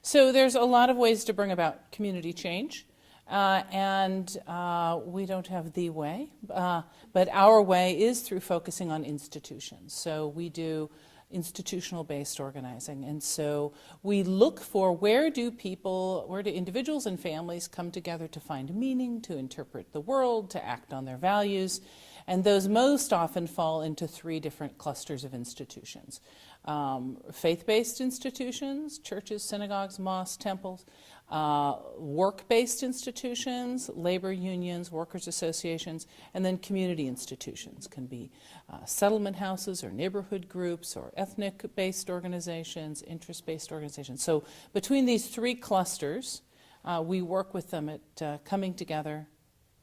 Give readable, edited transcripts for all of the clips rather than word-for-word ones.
So there's a lot of ways to bring about community change, and we don't have the way, but our way is through focusing on institutions. So we do institutional-based organizing, and so we look for where do individuals and families come together to find meaning, to interpret the world, to act on their values, and those most often fall into three different clusters of institutions. Faith-based institutions, churches, synagogues, mosques, temples, work-based institutions, labor unions, workers' associations, and then community institutions. Can be settlement houses or neighborhood groups or ethnic-based organizations, interest-based organizations. So between these three clusters, we work with them at coming together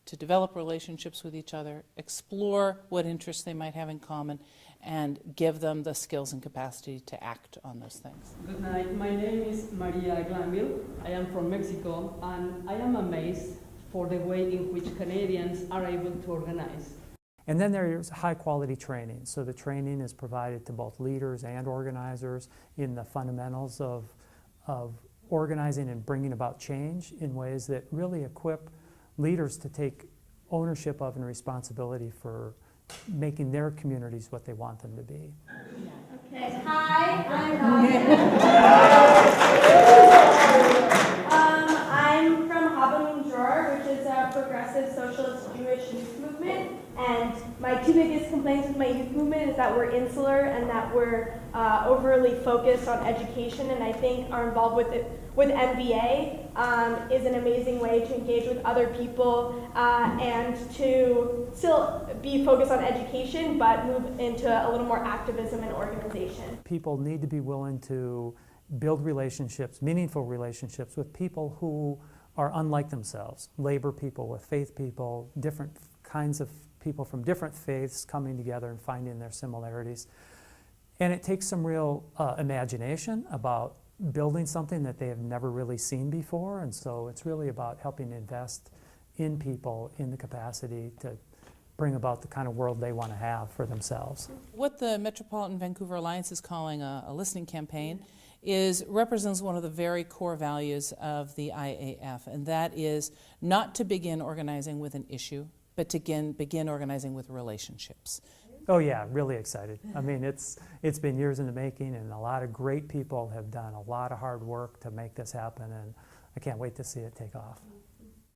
to develop relationships with each other, explore what interests they might have in common, and give them the skills and capacity to act on those things. Good night. My name is Maria Glanville. I am from Mexico, and I am amazed for the way in which Canadians are able to organize. And then there's high-quality training. So the training is provided to both leaders and organizers in the fundamentals of organizing and bringing about change in ways that really equip leaders to take ownership of and responsibility for making their communities what they want them to be. Okay, hi, I'm I'm from Haba Minjor, which is a progressive socialist Jewish youth movement, and my two biggest complaints with my youth movement is that we're insular and that we're overly focused on education, and I think our involved with MVA is an amazing way to engage with other people and to still be focused on education, but move into a little more activism and organization. People need to be willing to build relationships, meaningful relationships with people who are unlike themselves. Labor people with faith people, different kinds of people from different faiths coming together and finding their similarities. And it takes some real imagination about building something that they have never really seen before, and so it's really about helping invest in people in the capacity to bring about the kind of world they want to have for themselves. What the Metropolitan Vancouver Alliance is calling a listening campaign represents one of the very core values of the IAF, and that is not to begin organizing with an issue, but to begin organizing with relationships. Oh yeah, really excited. I mean, it's been years in the making, and a lot of great people have done a lot of hard work to make this happen, and I can't wait to see it take off.